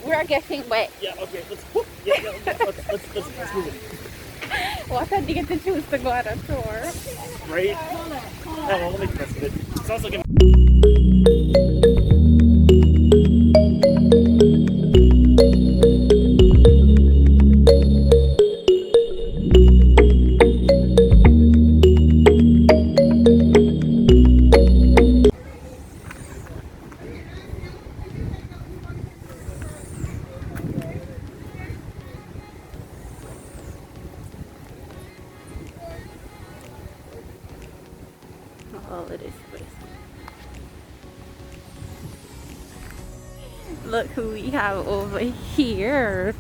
we're getting wet. Yeah, okay, let's let's move it. What a day to choose to go on a tour. Right? Oh, well, we'll make the best of it. Sounds like all of this place. Look who we have over here.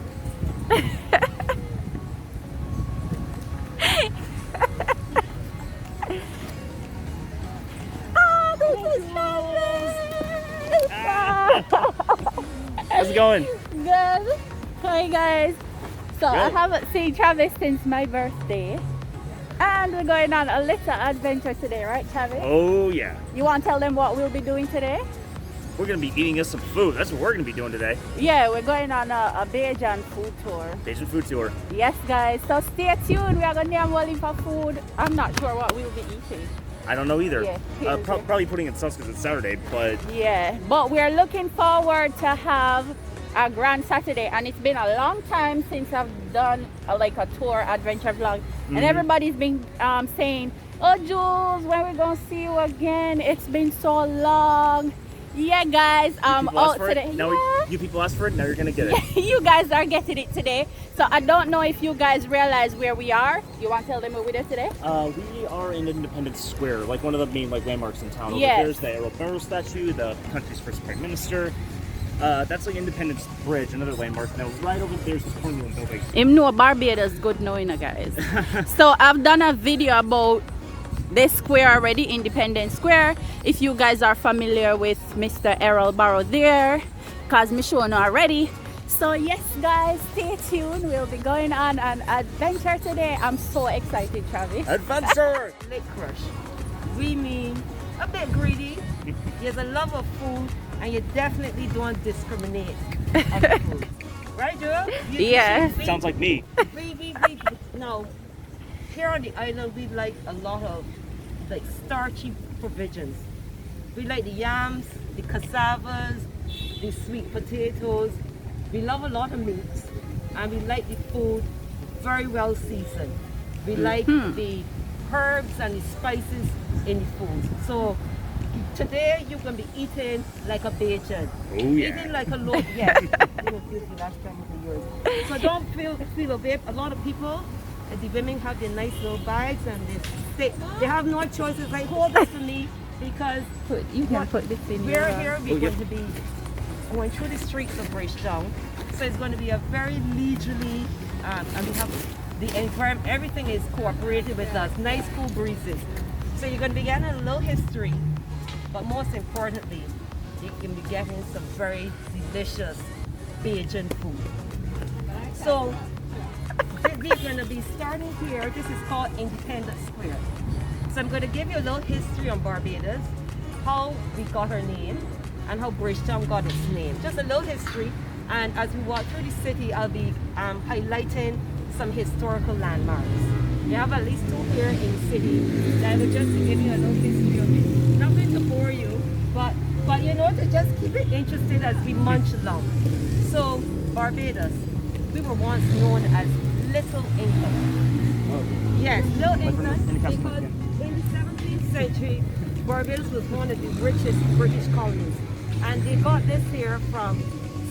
Oh, this is how's it going? good. Hi guys. So I Good. haven't seen Travis since my birthday. And we're going on a little adventure today, right Travis? Oh yeah. You want to tell them what we'll be doing today? We're gonna be eating us some food. That's what we're gonna be doing today. Yeah, we're going on a Bridgetown food tour. Asian food tour. Yes guys, so stay tuned. We are going to have one for food. I'm not sure what we'll be eating. I don't know either. Yeah, Probably putting in sauce because it's Saturday, but Yeah, but we're looking forward to have a grand Saturday, and it's been a long time since I've done a tour adventure vlog, and everybody's been saying, oh Jules, when we're gonna see you again? It's been so long. Yeah guys, out today. Now you people asked for it, now you're gonna get it. You guys are getting it today. So I don't know if you guys realize where we are. You want to tell them where we're there today? We are in Independence Square, like one of the main landmarks in town. Over Yes. there's the Errol Barrow statue, the country's first prime minister. That's like Independence Bridge, another landmark. Now right over there's this Colonial building. Him know Barbados good knowing guys. So I've done a video about this square already, Independence Square. If you guys are familiar with Mr. Errol Barrow there, cause me showing already. So yes guys, stay tuned. We'll be going on an adventure today. I'm so excited, Travis. Adventure! Lickrish. We mean a bit greedy. There's a love of food, and you definitely don't discriminate on the food. Right, Jules? Yeah. Sounds like me. No. Here on the island, we like a lot of starchy provisions. We like the yams, the cassavas, the sweet potatoes. We love a lot of meats, and we like the food very well seasoned. We like the herbs and the spices in the food. So today you're gonna be eating like a Bajan. Oh yeah. Eating like a loaf. Yes. So don't feel away. A lot of people, the women have their nice little bags, and they have no choices. Like, hold this for me, because You can put this in we're your here. We're going to be going through the streets of Bridgetown. So it's going to be a very leisurely, and we have the environment. Everything is cooperating with us. Nice cool breezes. So you're going to be getting a little history, but most importantly, you can be getting some very delicious Bajan food. So we're going to be starting here. This is called Independence Square. So I'm going to give you a little history on Barbados, how we got our name, and how Bridgetown got its name. Just a little history. And as we walk through the city, I'll be highlighting some historical landmarks. We have at least 2 here in the city. That will just to give you a little history of it. Not going to bore you, but you know, to just keep it interesting as we munch along. So Barbados, we were once known as Little England. Yes, Little England, because in the 17th century, Barbados was one of the richest British colonies, and they got this here from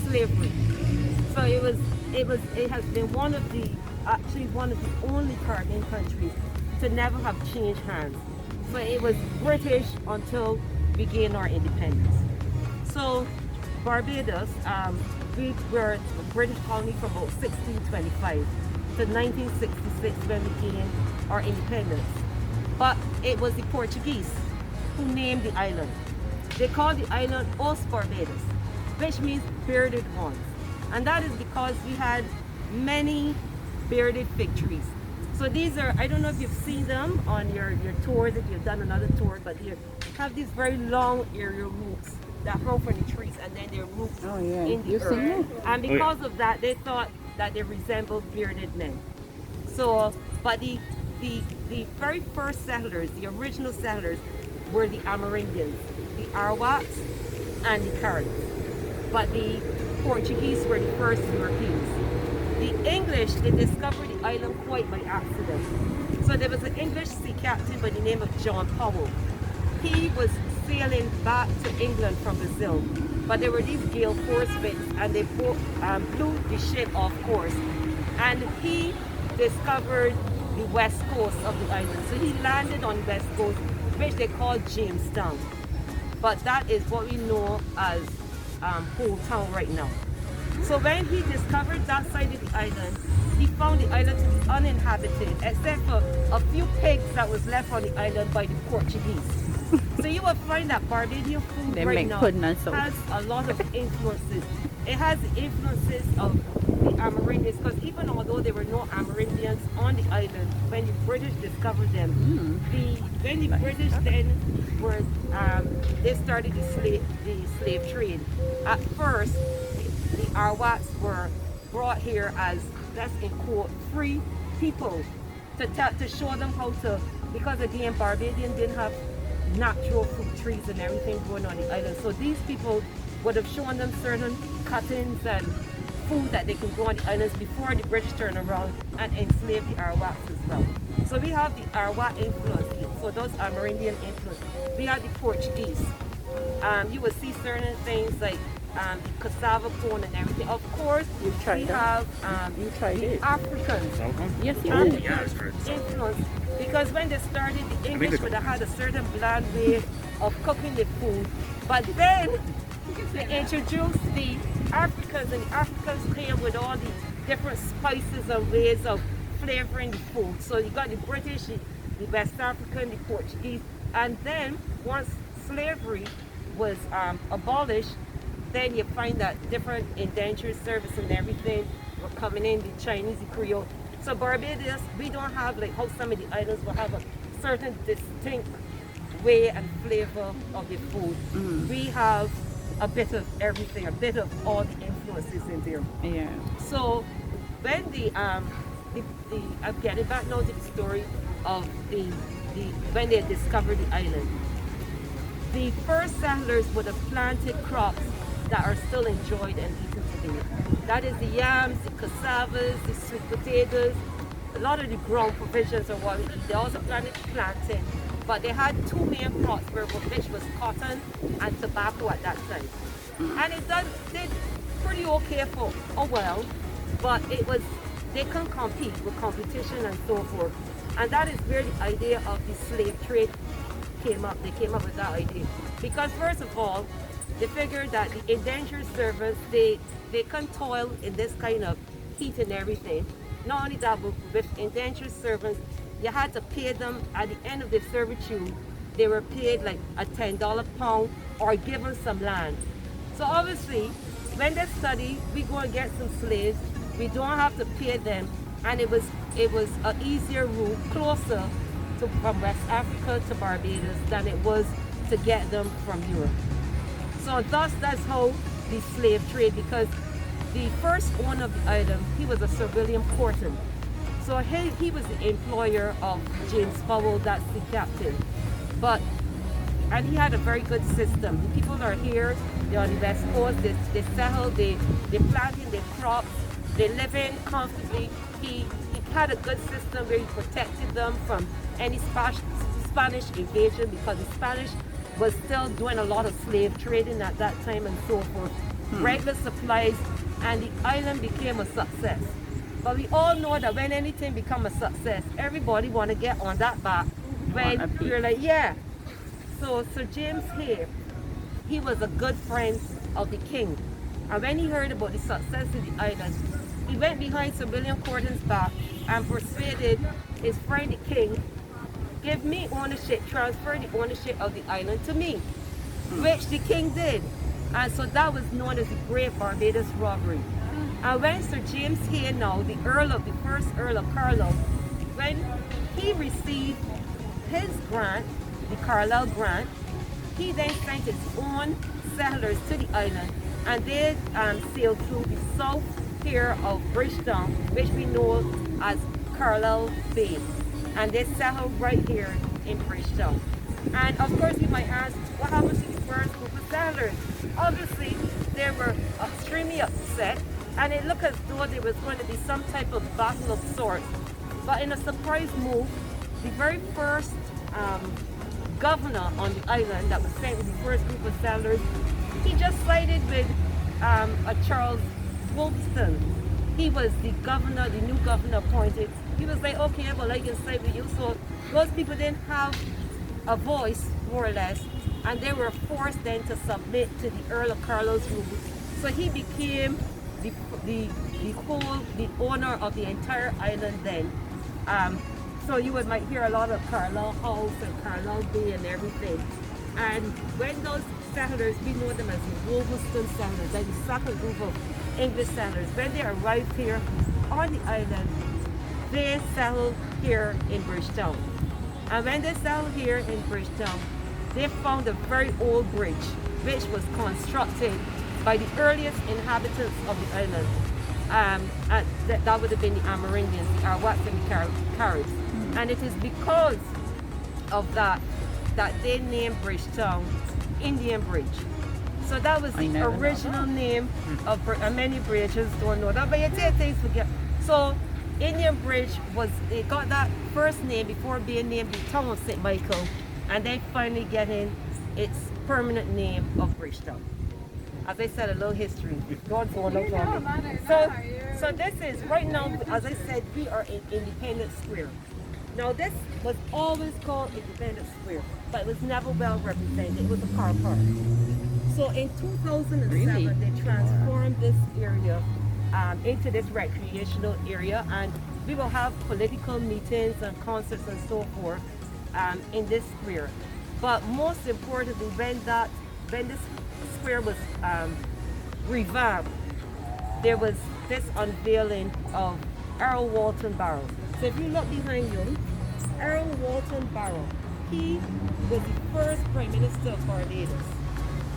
slavery. So it has been one of the only Caribbean countries to never have changed hands. So it was British until we gained our independence. So Barbados, we were a British colony from about 1625 to 1966 when we gained our independence. But it was the Portuguese who named the island. They called the island Os Barbados, which means bearded ones. And that is because we had many bearded fig trees. So these are, I don't know if you've seen them on your tours, if you've done another tour, but you have these very long aerial roots. that hung from the trees, and then they're rooted Oh, yeah. in the You seen earth. it? And because of that, they thought that they resembled bearded men. So, but the very first settlers, the original settlers, were the Amerindians, the Arawaks, and the Caribs. But the Portuguese were the first Europeans. The English, they discovered the island quite by accident. So there was an English sea captain by the name of John Powell. He was sailing back to England from Brazil, but there were these gale force winds, and they blew the ship off course. And he discovered the west coast of the island. So he landed on the west coast, which they call Jamestown. But that is what we know as Whole Town right now. So when he discovered that side of the island, he found the island to be uninhabited, except for a few pigs that was left on the island by the Portuguese. So you will find that Barbadian food They right make now pudding and soup. has a lot of influences. It has the influences of the Amerindians, because even although there were no Amerindians on the island, when the British discovered them, when the British then were, they started the slave trade. At first, the Arawaks were brought here as, that's in quote, free people to show them how to, because again, Barbadian didn't have natural fruit trees and everything growing on the island. So these people would have shown them certain cuttings and food that they can grow on the islands before the British turned around and enslaved the Arawaks as well. So we have the Arawak influence, so those Amerindian influence. We have the Portuguese. You will see certain things like cassava corn and everything. Of course, we have the Africans. Yes, you Oh, did. yeah, it's great. Influence, because when they started, the English would have had a certain bland way of cooking the food, but then they introduced the Africans, and the Africans came with all the different spices and ways of flavoring the food. So you got the British, the West African, the Portuguese, and then once slavery was abolished, then you find that different indentured service and everything were coming in, the Chinese, the Creole. So Barbados, we don't have like how some of the islands will have a certain distinct way and flavor of the food. We have a bit of everything, a bit of all the influences in there. Yeah. So when I'm getting back now to the story of when they discovered the island. The first settlers would have planted crops that are still enjoyed and eaten today. That is the yams, the cassavas, the sweet potatoes, a lot of the ground provisions are what we eat. They also planted plantain, but they had two main crops, which was cotton and tobacco at that time. And it did pretty okay for a while, but they couldn't compete with competition and so forth. And that is where the idea of the slave trade came up. They came up with that idea. Because first of all, they figured that the indentured servants, they can toil in this kind of heat and everything. Not only that, but with indentured servants, you had to pay them at the end of their servitude. They were paid like a $10 pound or given some land. So obviously, when they study, we go and get some slaves. We don't have to pay them, and it was an easier route, closer from West Africa to Barbados than it was to get them from Europe. So thus, that's how the slave trade, because the first owner of the island, he was a Sir William Corton. So he was the employer of James Powell, that's the captain. And he had a very good system. The people are here, they're on the West Coast, they settle, they planting their crops, they live in comfortably. He had a good system where he protected them from any Spanish invasion, because the Spanish was still doing a lot of slave trading at that time and so forth. Regular supplies, and the island became a success. But we all know that when anything becomes a success, everybody want to get on that back. When you're like, yeah. So Sir James here, he was a good friend of the king. And when he heard about the success of the island, he went behind Sir William Corton's back and persuaded his friend the king, give me ownership, transfer the ownership of the island to me, which the king did. And so that was known as the Great Barbados Robbery. And when Sir James here now, the first Earl of Carlisle, when he received his grant, the Carlisle grant, he then sent his own settlers to the island, and they sailed through the south here of Bridgetown, which we know as Colonial Bay, and they settled right here in Bridgetown. And of course, you might ask, what happened to the first group of settlers? Obviously, they were extremely upset, and it looked as though there was going to be some type of battle of sorts. But in a surprise move, the very first governor on the island that was sent with the first group of settlers, he just sided with a Charles Wolfston. He was the governor, the new governor appointed. He was like, okay, well, I can side with you. So those people didn't have a voice, more or less, and they were forced then to submit to the Earl of Carlisle's rule. So he became the owner of the entire island then. So you might hear a lot of Colonial House and Colonial Bay and everything. And when those settlers, we know them as the Wolverstone settlers, like the second group of English settlers, when they arrived here on the island, they settled here in Bridgetown. And when they settled here in Bridgetown, they found a very old bridge, which was constructed by the earliest inhabitants of the island. And that would have been the Amerindians, the Arawaks and the Caribs. And it is because of that they named Bridgetown Indian Bridge. So that was the original name of, and many bridges don't know that, but you take things forget. So Indian Bridge it got that first name before being named the town of St. Michael, and then finally getting its permanent name of Bridgetown. As I said, a little history. God's going up on me. So this is, right now, as I said, we are in Independence Square. Now this was always called Independence Square, but it was never well represented. It was a car park. So in 2007, they transformed this area into this recreational area, and we will have political meetings and concerts and so forth in this square. But most importantly, when this square was revamped, there was this unveiling of Errol Barrow. So if you look behind you, Errol Barrow, he was the first Prime Minister of Barbados,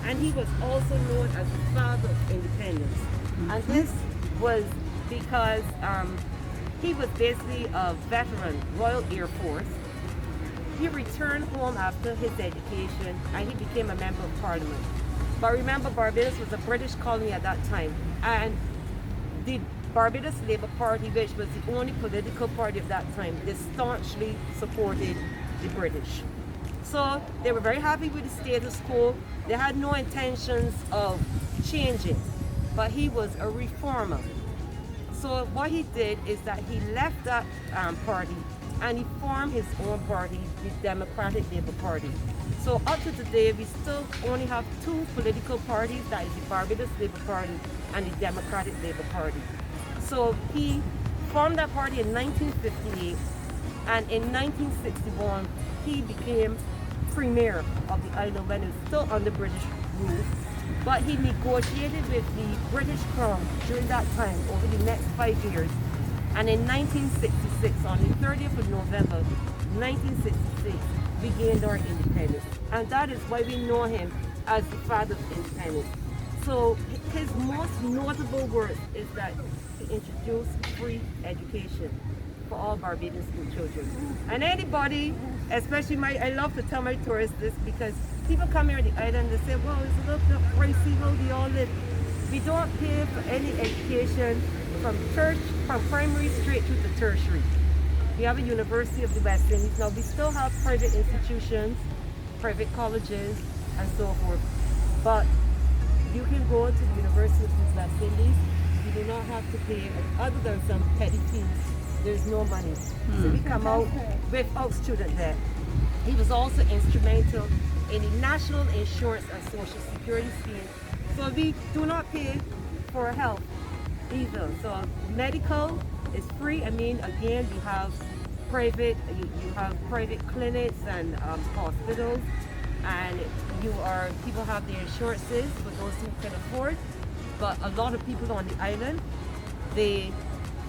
and he was also known as the father of independence. And this was because he was basically a veteran, Royal Air Force. He returned home after his education and he became a member of Parliament. But remember, Barbados was a British colony at that time, and the Barbados Labour Party, which was the only political party of that time, they staunchly supported the British. So they were very happy with the status quo. They had no intentions of changing, but he was a reformer. So what he did is that he left that party and he formed his own party, the Democratic Labour Party. So up to today, we still only have two political parties, that is the Barbados Labour Party and the Democratic Labour Party. So he formed that party in 1958, and in 1961, he became premier of the island when it was still under British rule. But he negotiated with the British Crown during that time over the next 5 years. And in 1966, on the 30th of November, 1966, we gained our independence. And that is why we know him as the father of independence. So his most notable work is that he introduced free education for all Barbadian school children. And anybody, especially I love to tell my tourists this, because people come here to the island and they say, well, it's a little bit pricey, how do you all live? We don't pay for any education from primary straight through to tertiary. We have a University of the West Indies. Now we still have private institutions, private colleges, and so forth. But you can go to the University of the West Indies. You do not have to pay, other than some petty fees. There's no money. So we come out without student debt. He was also instrumental in the National Insurance and Social Security scheme. So we do not pay for health either. So medical is free. I mean, again, you have private clinics and hospitals, and people have their insurances for those who can afford. But a lot of people on the island, they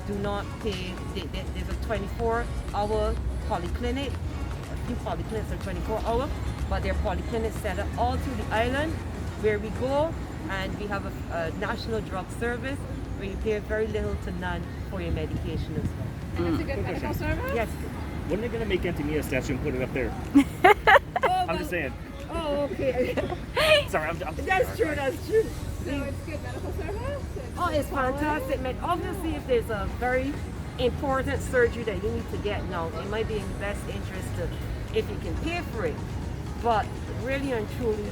do not pay. There's a 24-hour polyclinic. A few polyclinics are 24-hour, but they're polyclinics set up all through the island. where we go, and we have a national drug service where you pay very little to none for your medication as well. And it's a good medical service? Yes. When are they gonna make Antonia a statue and put it up there? I'm just saying. Oh, okay. Sorry, I'm That's true, that's true. So it's good medical service? Oh, it's fantastic, man. Obviously, if there's a very important surgery that you need to get now, it might be in the best interest to, if you can pay for it. But really and truly,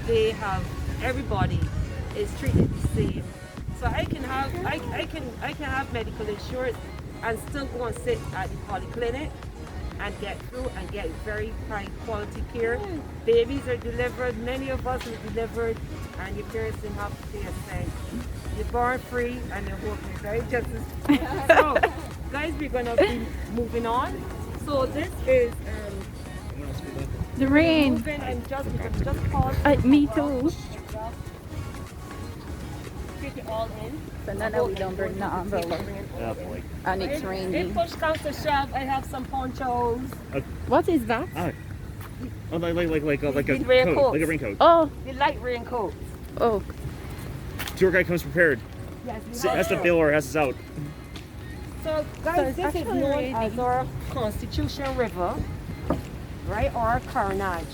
they have, everybody is treated the same. So I can have medical insurance and still go and sit at the polyclinic and get through and get very high quality care. Babies are delivered, many of us are delivered, and your parents didn't have to pay a cent. You're born free and you're hoping, right? Just as, so, guys, we're gonna be moving on. So this is The rain. moving and just pause. Me too. Take it all in. So now we don't bring the umbrella. Oh boy. And it's If raining. push comes to shove, I have some ponchos. What is that? Oh, like a These coat, raincoats. like a raincoat. Oh, The light raincoat. oh. Tour guide comes prepared. Yes, we So have has to those. bill or has us out. So So guys, it's this is actually known raining. as our Constitution River, right, or Carnage.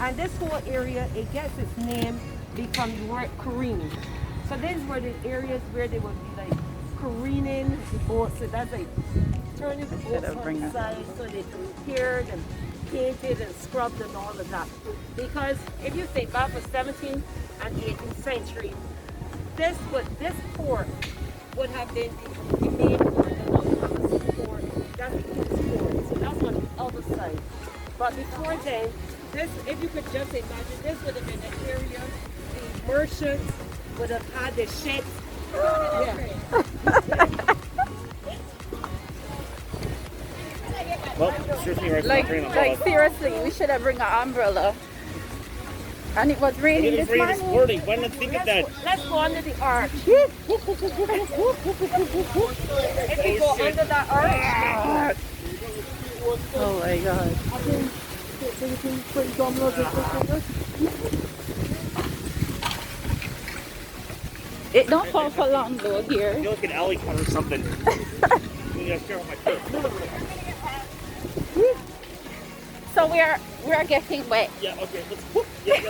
And this whole area, it gets its name from the word careen. So these were the areas where they would be like careening the boats. So that's like turning the boats Should have bring on the it. side so they repaired and painted and scrubbed and all of that. Because if you think back for 17th and 18th century, this port would have been the main port, the Long port, that's the East port. So that's on the other side. But before then, this, if you could just imagine, this would have been the area the merchants would have had their ships. Yeah. Well, serves me right for the train on Like seriously, we should have bring an umbrella. And it was raining It was this raining this morning. morning. Why not think of that? Let's go under the arch. If you go under that arch, Oh my god. It don't fall for long though I here. feel like an alley cut or something. I'm gonna share my foot. So we're getting wet. Yeah, okay, let's move it.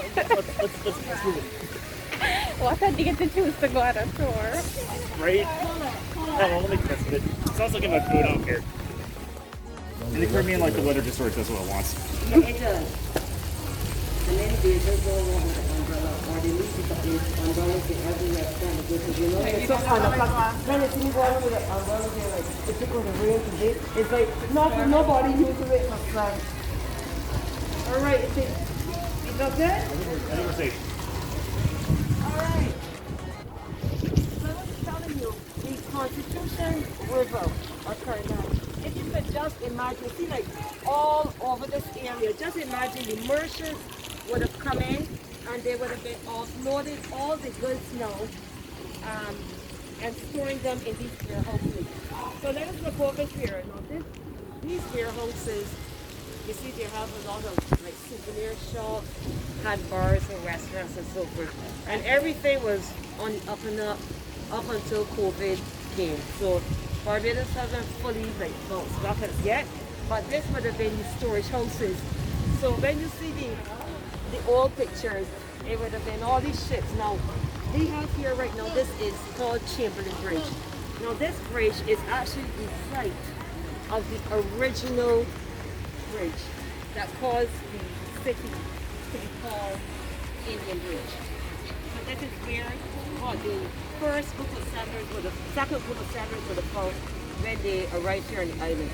What a day to choose to go on a tour. Right? Oh, well, let me test it. Sounds like in my food, I don't care. In the Caribbean, like the weather just sort of does what it wants. it does. And then they just go along with the umbrella, or they leave the umbrellas in every restaurant because you know it's so fun. When it's you go along with the umbrellas, they're like, it's just going to rain today. It's like, nobody uses it for fun. All right, is that good? I think we're safe. Alright. So I was telling you, the Constitution River occurred. If you could just imagine, see like all over this area, just imagine the merchants would have come in and they would have been offloading all the goods now and storing them in these warehouses. So let us look over here. Now these warehouses, you see they have a lot of like souvenir shops, had bars and restaurants and so forth. And everything was on up and up until COVID came. So Barbados hasn't fully like bounced back as yet, but this would have been the storage houses. So when you see the old pictures, it would have been all these ships. Now they have here right now, this is called Chamberlain Bridge. Now this bridge is actually the site of the original bridge that caused the city to be called Indian Bridge. So this is where the first group of settlers or the second group of settlers would have found when they arrived here on the island.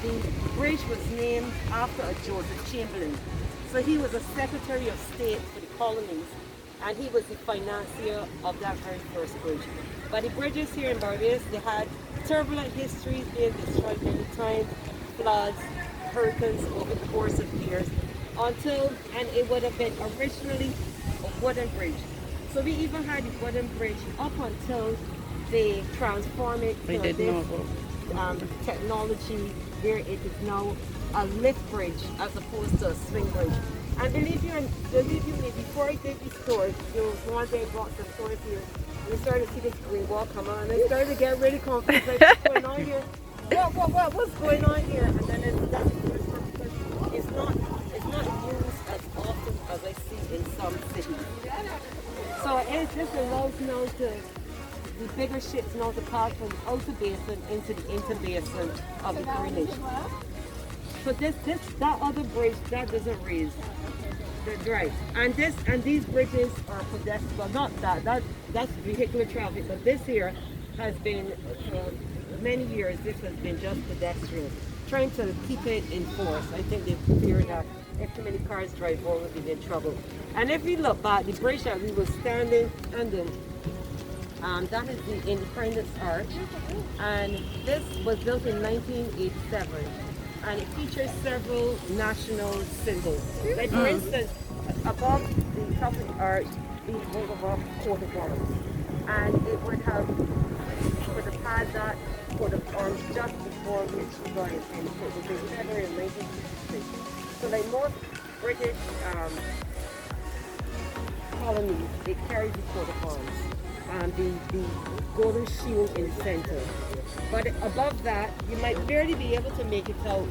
The bridge was named after a Joseph Chamberlain. So he was a Secretary of State for the colonies, and he was the financier of that very first bridge. But the bridges here in Barbados, they had turbulent histories, being destroyed many times, floods, hurricanes over the course of years, and it would have been originally a wooden bridge. So we even had the wooden bridge up until they transformed it to this technology where it is now a lift bridge as opposed to a swing bridge. And believe you me, before I did these tours, there was one day I brought some tours here, and I started to see this green wall come on, and I started to get really confused, like, what's going on here? What's going on here? And then it's not used as often as I see in some cities. So it just allows now the bigger ships now to pass from the outer basin into the interbasin of the Colonial. So that other bridge that doesn't raise. That's right. And these bridges are pedestrian. Well, not that's vehicular traffic, but this here has been for many years. This has been just pedestrian. Trying to keep it in force. I think they fear that if too many cars drive over, we'll be in trouble. And if we look back, the bridge that we were standing under, that is the Independence Arch, and this was built in 1987. And it features several national symbols. Like for instance, above the top of the arch, it was above coat of arms. And it would have, for the pad that coat of arms just before which got it, and it was a feather in 1966. So like most British colonies, they carried the coat of arms. And the golden shield in the center. But above that, you might barely be able to make it out.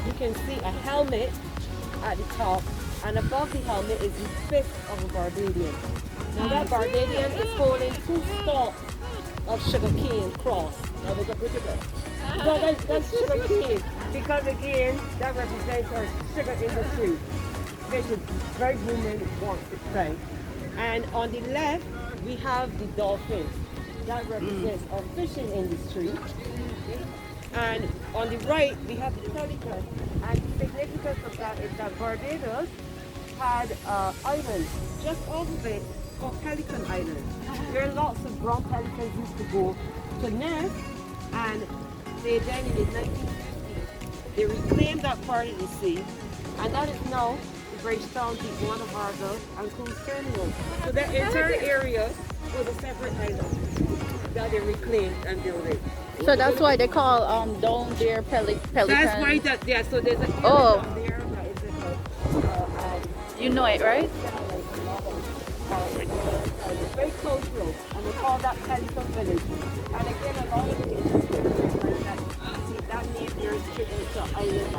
You can see a helmet at the top, and above the helmet is the fist of a Barbadian. Now that Barbadian is holding 2 stalks of sugar cane crossed. Now there's a British. So that's sugar cane, because again, that represents our sugar industry, which is very booming, wants to say. And on the left, we have the dolphin. That represents our fishing industry. And on the right, we have the pelican. And the significance of that is that Barbados had islands just off of it called Pelican Island. There are lots of brown pelicans used to go to nest, and they then in the 1950s, they reclaimed that part of the sea, and that is now Bridgetown, one of our and Colonial. So that entire area was a separate island that they reclaimed and built it. So that's why they call down there pelican. That's why so there's an area down there that is you know it, right? very cultural, and we call that Pelican Village. And again, a lot of it is that name there is tribute to island